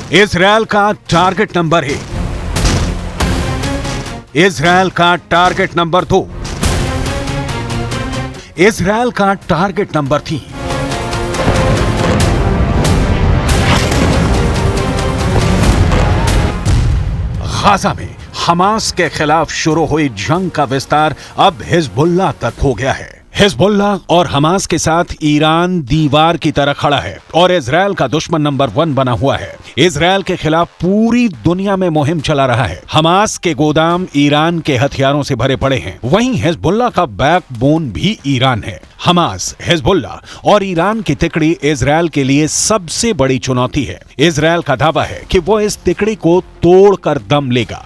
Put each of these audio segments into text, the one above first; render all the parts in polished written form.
Israel का target number 1, Israel का target number 2, Israel का टारगेट नंबर 3। गाजा में हमास के खिलाफ शुरू हुई जंग का विस्तार अब हिजबुल्लाह तक हो गया है। हिजबुल्लाह और हमास के साथ ईरान दीवार की तरह खड़ा है और इजरायल का दुश्मन नंबर 1 बना हुआ है। इजरायल के खिलाफ पूरी दुनिया में मुहिम चला रहा है। हमास के गोदाम ईरान के हथियारों से भरे पड़े हैं। वहीं हिजबुल्लाह का बैकबोन भी ईरान है। हमास, हिजबुल्लाह और ईरान की तिकड़ी इजरायल के लिए सबसे बड़ी चुनौती है। इजरायल का दावा है कि वो इस तिकड़ी को तोड़कर दम लेगा।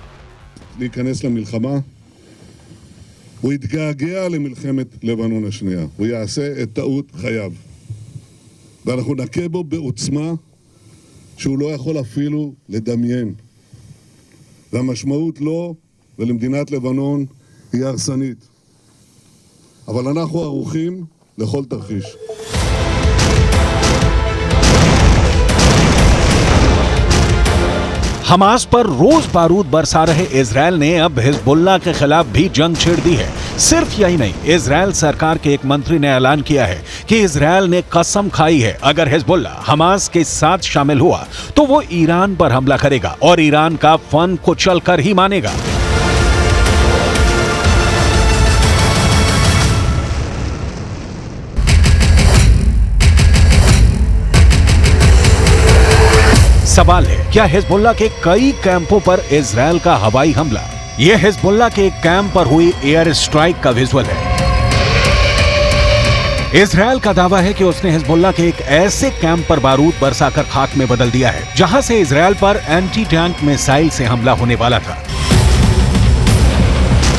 הוא יתגעגע למלחמת לבנון השנייה, הוא יעשה את טעות חייו, ואנחנו נכה בו בעוצמה שהוא לא יכול אפילו לדמיין, והמשמעות לו ולמדינת לבנון היא הרסנית, אבל אנחנו ערוכים לכל תרחיש. हमास पर रोज बारूद बरसा रहे इजरायल ने अब हिजबुल्लाह के खिलाफ भी जंग छेड़ दी है। सिर्फ यही नहीं, इजरायल सरकार के एक मंत्री ने ऐलान किया है कि इजरायल ने कसम खाई है अगर हिजबुल्लाह हमास के साथ शामिल हुआ तो वो ईरान पर हमला करेगा और ईरान का फन कुचल कर ही मानेगा। सवाल है, क्या हिजबुल्लाह के कई कैंपों पर इजरायल का हवाई हमला? यह हिजबुल्लाह के एक कैंप पर हुई एयर स्ट्राइक का विजुअल है। इजरायल का दावा है कि उसने हिजबुल्लाह के एक ऐसे कैंप पर बारूद बरसाकर खाक में बदल दिया है जहां से इजरायल पर एंटी टैंक मिसाइल से हमला होने वाला था।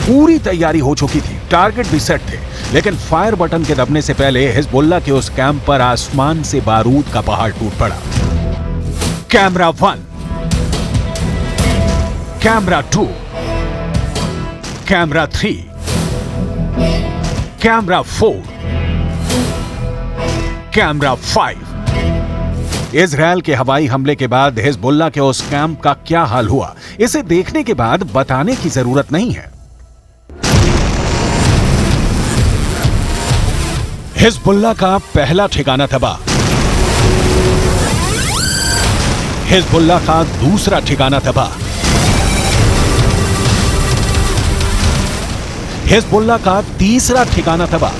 पूरी तैयारी हो चुकी थी, टारगेट भी सेट थे, लेकिन फायर बटन के दबने से पहले हिजबुल्लाह के उस कैंप पर आसमान से बारूद का पहाड़ टूट पड़ा। Camera 1, camera 2, camera 3, camera 4, camera 5। Israel के हवाई हमले के बाद हिजबुल्लाह के उस कैंप का क्या हाल हुआ, इसे देखने के बाद बताने की जरूरत नहीं है। हिजबुल्लाह का पहला ठिकाना तबाह, हिजबुल्लाह का दूसरा ठिकाना तबाह, हिजबुल्लाह का तीसरा ठिकाना तबाह,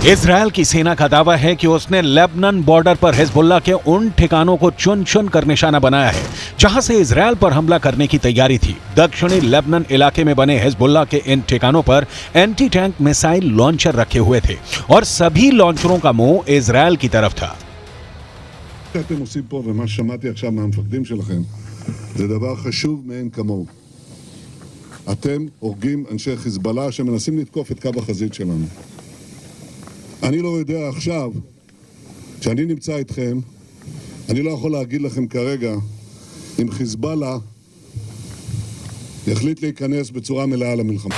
इजरायल की सेना का दावा है कि उसने लेबनान बॉर्डर पर हिजबुल्लाह के उन ठिकानों को चुन चुन कर निशाना बनाया है जहां से इजरायल पर हमला करने की तैयारी थी। दक्षिणी लेबनान इलाके में बने हिजबुल्लाह के इन ठिकानों पर एंटी टैंक मिसाइल लॉन्चर रखे हुए थे और सभी लॉन्चरों का मुंह इजरायल की तरफ था। אתם עושים פה ומה ששמעתי עכשיו מהמפקדים שלכם זה דבר חשוב מאין כמוהו. אתם הורגים אנשי חיזבאללה שמנסים לתקוף את קו החזית שלנו. אני לא יודע עכשיו, כשאני נמצא איתכם, אני לא יכול להגיד לכם כרגע אם חיזבאללה יחליט להיכנס בצורה מלאה למלחמה.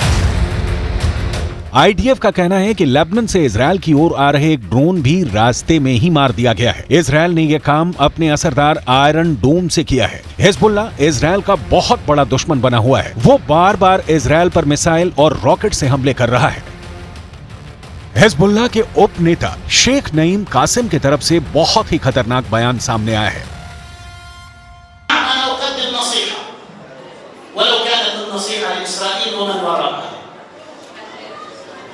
आईडीएफ का कहना है कि लेबनान से इजरायल की ओर आ रहे एक ड्रोन भी रास्ते में ही मार दिया गया है। इजरायल ने यह काम अपने असरदार आयरन डोम से किया है। हिजबुल्लाह इजरायल का बहुत बड़ा दुश्मन बना हुआ है। वो बार बार इजरायल पर मिसाइल और रॉकेट से हमले कर रहा है। हिजबुल्लाह के उप नेता शेख नईम कासिम की तरफ से बहुत ही खतरनाक बयान सामने आया है।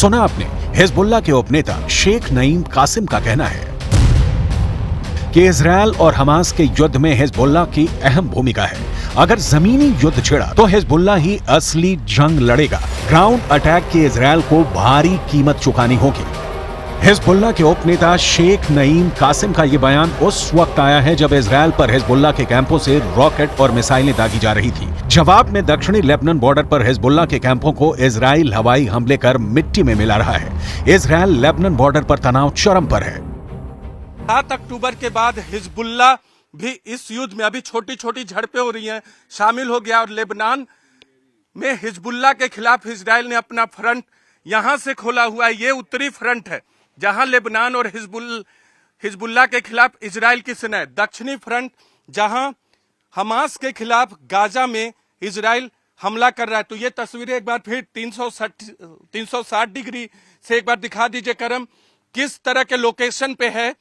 सुना आपने, हिजबुल्लाह के उपनेता शेख नईम कासिम का कहना है कि इजरायल और हमास के युद्ध में हिजबुल्लाह की अहम भूमिका है। अगर जमीनी युद्ध छिड़ा तो हिजबुल्लाह ही असली जंग लड़ेगा। ग्राउंड अटैक की इजरायल को भारी कीमत चुकानी होगी। हिजबुल्लाह के उपनेता शेख नईम कासिम का ये बयान उस वक्त आया है जब इजरायल पर हिजबुल्लाह के कैंपों से रॉकेट और मिसाइलें दागी जा रही थी। जवाब में दक्षिणी लेबनान बॉर्डर पर हिजबुल्लाह के कैंपों को इजराइल हवाई हमले कर मिट्टी में मिला रहा है। इजरायल लेबनान बॉर्डर पर तनाव चरम पर है। 7 अक्टूबर के बाद हिजबुल्लाह भी इस युद्ध में, अभी छोटी छोटी झड़पें हो रही हैं, शामिल हो गया और लेबनान में हिजबुल्लाह के खिलाफ इजराइल ने अपना फ्रंट यहां से खोला हुआ है। ये उत्तरी फ्रंट है जहां लेबनान और हिजबुल्लाह के खिलाफ इजराइल की सेना है। दक्षिणी फ्रंट जहां हमास के खिलाफ गाजा में इजराइल हमला कर रहा है। तो ये तस्वीरें एक बार फिर 360 डिग्री से एक बार दिखा दीजिए करम, किस तरह के लोकेशन पे है।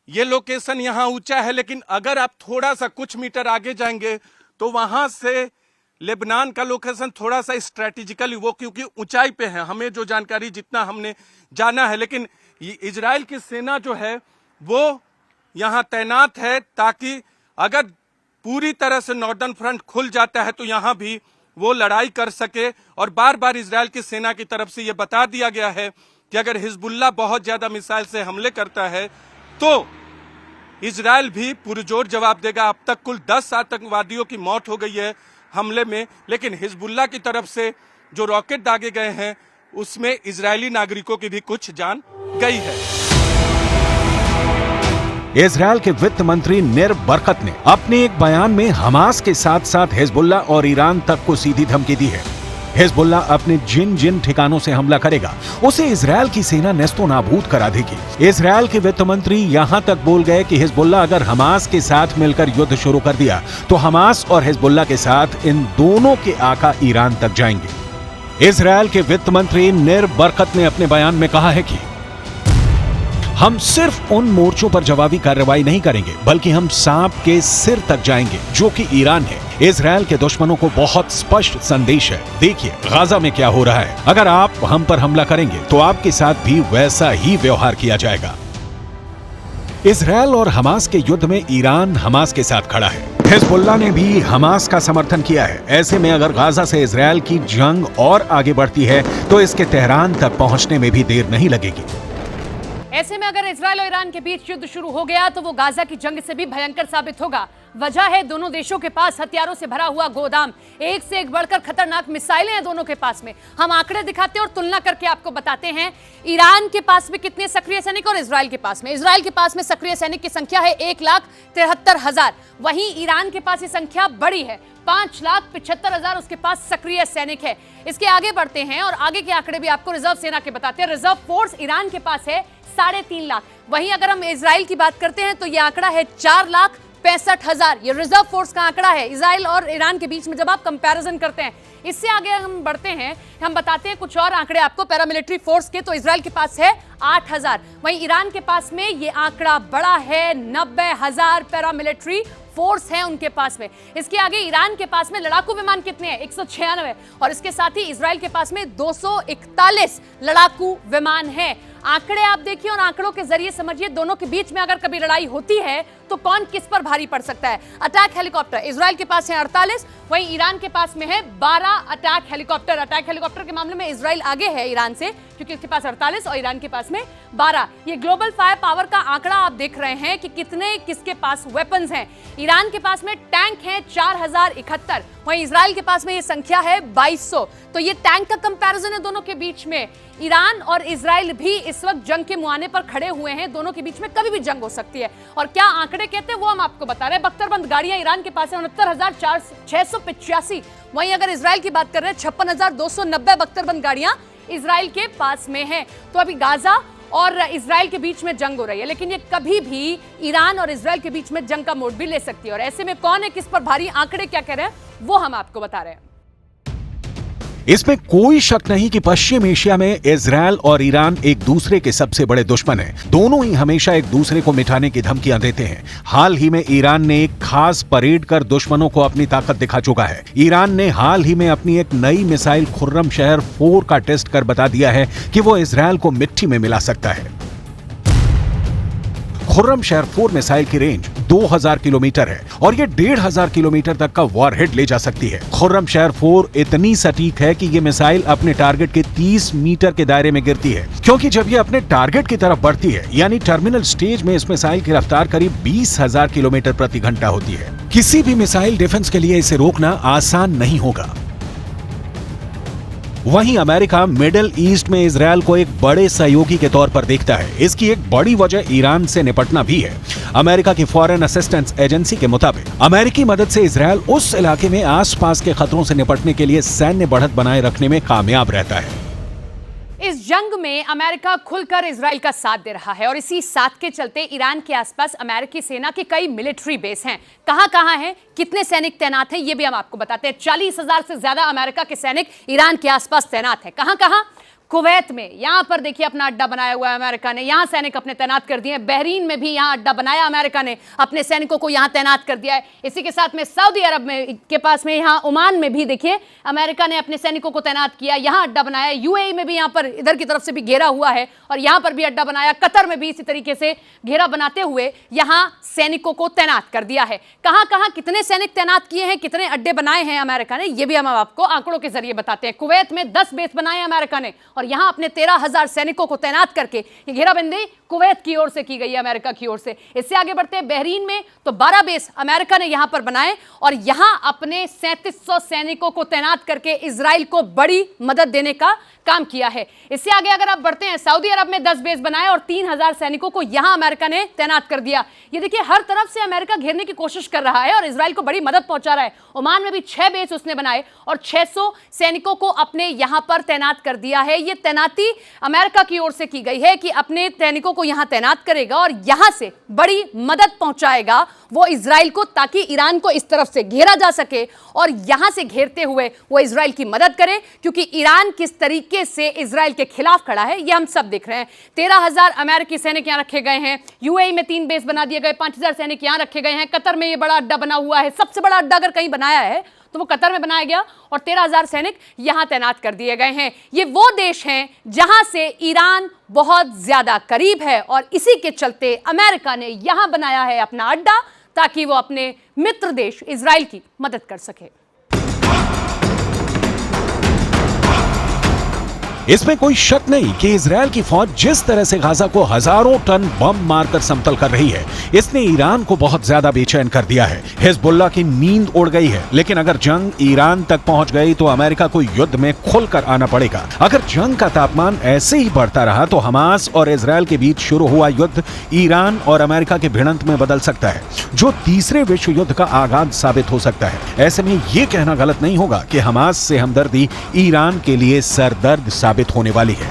ये लोकेशन यहाँ ऊंचा है, लेकिन अगर आप थोड़ा सा कुछ मीटर आगे जाएंगे तो वहां से लेबनान का लोकेशन थोड़ा सा स्ट्रेटेजिकली, वो क्योंकि ऊंचाई पे है, हमें जो जानकारी जितना हमने जाना है, लेकिन इजराइल की सेना जो है वो यहाँ तैनात है ताकि अगर पूरी तरह से नॉर्दर्न फ्रंट खुल जाता है तो यहाँ भी वो लड़ाई कर सके। और बार बार इजराइल की सेना की तरफ से ये बता दिया गया है कि अगर हिजबुल्लाह बहुत ज्यादा मिसाइल से हमले करता है तो इजराइल भी पुरजोर जवाब देगा। अब तक कुल 10 आतंकवादियों की मौत हो गई है हमले में, लेकिन हिजबुल्लाह की तरफ से जो रॉकेट दागे गए हैं उसमें इजरायली नागरिकों की भी कुछ जान गई है। इजरायल के वित्त मंत्री निर बरकत ने अपने एक बयान में हमास के साथ साथ हिजबुल्लाह और ईरान तक को सीधी धमकी दी है। हिजबुल्लाह अपने जिन जिन ठिकानों से हमला करेगा उसे इजरायल की सेना नेस्तो नाबूद करा देगी। इजरायल के वित्त मंत्री यहां तक बोल गए कि हिजबुल्लाह अगर हमास के साथ मिलकर युद्ध शुरू कर दिया तो हमास और हिजबुल्लाह के साथ इन दोनों के आका ईरान तक जाएंगे। इजरायल के वित्त मंत्री निर बरकत ने अपने बयान में कहा है कि हम सिर्फ उन मोर्चों पर जवाबी कार्रवाई नहीं करेंगे बल्कि हम सांप के सिर तक जाएंगे जो कि ईरान है। इजरायल के दुश्मनों को बहुत स्पष्ट संदेश है, देखिए गाजा में क्या हो रहा है, अगर आप हम पर हमला करेंगे तो आपके साथ भी वैसा ही व्यवहार किया जाएगा। इजरायल और हमास के युद्ध में ईरान हमास के साथ खड़ा है। हिजबुल्लाह ने भी हमास का समर्थन किया है। ऐसे में अगर गाजा से इजरायल की जंग और आगे बढ़ती है तो इसके तेहरान तक पहुंचने में भी देर नहीं लगेगी। ऐसे में अगर इजरायल और ईरान के बीच युद्ध शुरू हो गया तो वो गाजा की जंग से भी भयंकर साबित होगा। वजह है दोनों देशों के पास हथियारों से भरा हुआ गोदाम, एक से एक बढ़कर खतरनाक मिसाइलें हैं दोनों के पास में। हम आंकड़े दिखाते हैं और तुलना करके आपको बताते हैं ईरान के पास में कितने सक्रिय सैनिक और इजरायल के पास में। इजरायल के पास में सक्रिय सैनिक की संख्या है 1,73,000, वहीं ईरान के पास ये संख्या बड़ी है, 5,75,000 उसके पास सक्रिय सैनिक है। इसके आगे बढ़ते हैं और आगे के आंकड़े भी आपको रिजर्व सेना के बताते हैं। रिजर्व फोर्स ईरान के पास है 3.5 लाख। वहीं अगर हम इजराइल की बात करते हैं तो यह आंकड़ा है 4,65,000। ये रिजर्व फोर्स का आंकड़ा है इजराइल और ईरान के बीच में जब आप कंपैरिजन करते हैं। इससे आगे हम बढ़ते हैं, हम बताते हैं कुछ और आंकड़े आपको पैरामिलिट्री फोर्स के। तो इजराइल के पास है 8,000, वहीं ईरान के पास में ये आंकड़ा बड़ा है, 90,000 पैरामिलिट्री फोर्स है उनके पास में। इसके आगे ईरान के पास में लड़ाकू विमान कितने हैं? 196, और इसके साथ ही इजराइल के पास में 241 लड़ाकू विमान है। आंकड़े आप देखिए और आंकड़ों के जरिए समझिए दोनों के बीच में अगर कभी लड़ाई होती है तो कौन किस पर भारी पड़ सकता है। अटैक हेलीकॉप्टर इजराइल के पास है 48, वहीं ईरान के पास में है 12 अटैक हेलीकॉप्टर। अटैक हेलीकॉप्टर के मामले में इजराइल आगे है ईरान से, क्योंकि उसके पास 48 और ईरान के पास में 12। ये ग्लोबल फायर पावर का आंकड़ा आप देख रहे हैं कि कितने किसके पास वेपन्स हैं। ईरान के पास में टैंक हैं 4,071, वहीं इजराइल के पास में ये संख्या है 2,200। तो ये टैंक का कंपैरिजन है दोनों के बीच में। ईरान और इजराइल भी इस वक्त जंग के मुहाने पर खड़े हुए हैं, दोनों के बीच में कभी भी जंग हो सकती है। और क्या आंकड़े कहते हैं वो हम आपको बता रहे हैं। बख्तरबंद गाड़ियां ईरान के पास है 69,685, वहीं अगर इजराइल की बात कर रहे हैं 56,290 बख्तरबंद गाड़ियां इजराइल के पास में है। तो अभी गाजा और इजराइल के बीच में जंग हो रही है, लेकिन ये कभी भी ईरान और इजराइल के बीच में जंग का मोड़ भी ले सकती है। और ऐसे में कौन है किस पर भारी, आंकड़े क्या कह रहे हैं वो हम आपको बता रहे हैं। इसमें कोई शक नहीं कि पश्चिम एशिया में इजरायल और ईरान एक दूसरे के सबसे बड़े दुश्मन हैं। दोनों ही हमेशा एक दूसरे को मिटाने की धमकियां देते हैं। हाल ही में ईरान ने एक खास परेड कर दुश्मनों को अपनी ताकत दिखा चुका है। ईरान ने हाल ही में अपनी एक नई मिसाइल खुर्रमशहर 4 का टेस्ट कर बता दिया है कि वो इजरायल को मिट्टी में मिला सकता है। खुर्रमशहर 4 मिसाइल की रेंज 2000 किलोमीटर है और ये 1500 किलोमीटर तक का वॉरहेड ले जा सकती है। खुर्रमशहर 4 इतनी सटीक है कि ये मिसाइल अपने टारगेट के 30 मीटर के दायरे में गिरती है, क्योंकि जब ये अपने टारगेट की तरफ बढ़ती है यानी टर्मिनल स्टेज में इस मिसाइल की रफ्तार करीब 20,000 किलोमीटर प्रति घंटा होती है। किसी भी मिसाइल डिफेंस के लिए इसे रोकना आसान नहीं होगा। वहीं अमेरिका मिडिल ईस्ट में इजरायल को एक बड़े सहयोगी के तौर पर देखता है। इसकी एक बड़ी वजह ईरान से निपटना भी है। अमेरिका की फॉरेन असिस्टेंस एजेंसी के मुताबिक अमेरिकी मदद से इजरायल उस इलाके में आसपास के खतरों से निपटने के लिए सैन्य बढ़त बनाए रखने में कामयाब रहता है। इस जंग में अमेरिका खुलकर इजराइल का साथ दे रहा है और इसी साथ के चलते ईरान के आसपास अमेरिकी सेना के कई मिलिट्री बेस हैं। कहां हैं, कितने सैनिक तैनात हैं, ये भी हम आपको बताते हैं। 40,000 से ज्यादा अमेरिका के सैनिक ईरान के आसपास तैनात हैं। कहां? कुवैत में, यहां पर देखिए अपना अड्डा बनाया हुआ है अमेरिका ने, यहां सैनिक अपने तैनात कर दिए हैं। बहरीन में भी यहां अड्डा बनाया अमेरिका ने, अपने सैनिकों को यहां तैनात कर दिया है। इसी के साथ में सऊदी अरब में के पास में यहां ओमान में भी देखिए अमेरिका ने अपने सैनिकों को तैनात किया, यहां अड्डा बनाया। यूएई में भी यहां पर इधर की तरफ से भी घेरा हुआ है और यहां पर भी अड्डा बनाया। कतर में भी इसी तरीके से घेरा बनाते हुए यहां सैनिकों को तैनात कर दिया है। कहां कितने सैनिक तैनात किए हैं, कितने अड्डे बनाए हैं अमेरिका ने, यह भी हम आपको आंकड़ों के जरिए बताते हैं। कुवैत में 10 बेस बनाए अमेरिका ने और यहां अपने 13,000 सैनिकों को तैनात करके ये घेराबंदी कुवैत की ओर से की गई है, अमेरिका की ओर से। इससे आगे बढ़ते हैं बहरीन में, तो 12 बेस अमेरिका ने यहां पर बनाए और यहां अपने 3700 सैनिकों को तैनात करके इजराइल को बड़ी मदद देने का काम किया है। इससे आगे अगर आप बढ़ते हैं, सऊदी अरब में 10 बेस बनाए और 3,000 सैनिकों को यहां अमेरिका ने तैनात कर दिया। ये देखिए हर तरफ से अमेरिका घेरने की कोशिश कर रहा है और इजराइल को बड़ी मदद पहुंचा रहा है। ओमान में भी 6 बेस उसने बनाए और 600 सैनिकों को अपने यहां पर तैनात कर दिया है। ये तैनाती अमेरिका की ओर से की गई है कि अपने सैनिकों को यहां तैनात करेगा और यहां से बड़ी मदद पहुंचाएगा वो इजराइल को, ताकि ईरान को इस तरफ से घेरा जा सके और यहां से घेरते हुए वो इजराइल की मदद करे, क्योंकि ईरान किस तरीके से इजराइल के खिलाफ खड़ा है ये हम सब देख रहे हैं। 13,000 अमेरिकी सैनिक यहां रखे गए हैं। यूएई में 3 बेस बना दिए गए, 5,000 सैनिक यहां रखे गए हैं। कतर में ये बड़ा अड्डा बना हुआ है, सबसे बड़ा अड्डा अगर कहीं बनाया है तो वो कतर में बनाया गया और 13,000 सैनिक यहां तैनात कर दिए गए हैं। ये वो देश हैं जहां से ईरान बहुत ज्यादा करीब है और इसी के चलते अमेरिका ने यहां बनाया है अपना अड्डा, ताकि वो अपने मित्र देश इजराइल की मदद कर सके। इसमें कोई शक नहीं कि इजरायल की फौज जिस तरह से गाजा को हजारों टन बम मारकर समतल कर रही है, इसने ईरान को बहुत ज्यादा बेचैन कर दिया है। हिजबुल्लाह की नींद उड़ गई है। लेकिन अगर जंग ईरान तक पहुंच गई तो अमेरिका को युद्ध में खुलकर आना पड़ेगा। अगर जंग का तापमान ऐसे ही बढ़ता रहा तो हमास और इजरायल के बीच शुरू हुआ युद्ध ईरान और अमेरिका के भिड़ंत में बदल सकता है, जो तीसरे विश्व युद्ध का आगाज साबित हो सकता है। ऐसे में यह कहना गलत नहीं होगा कि हमास से हमदर्दी ईरान के लिए सरदर्द साबित होने वाली है।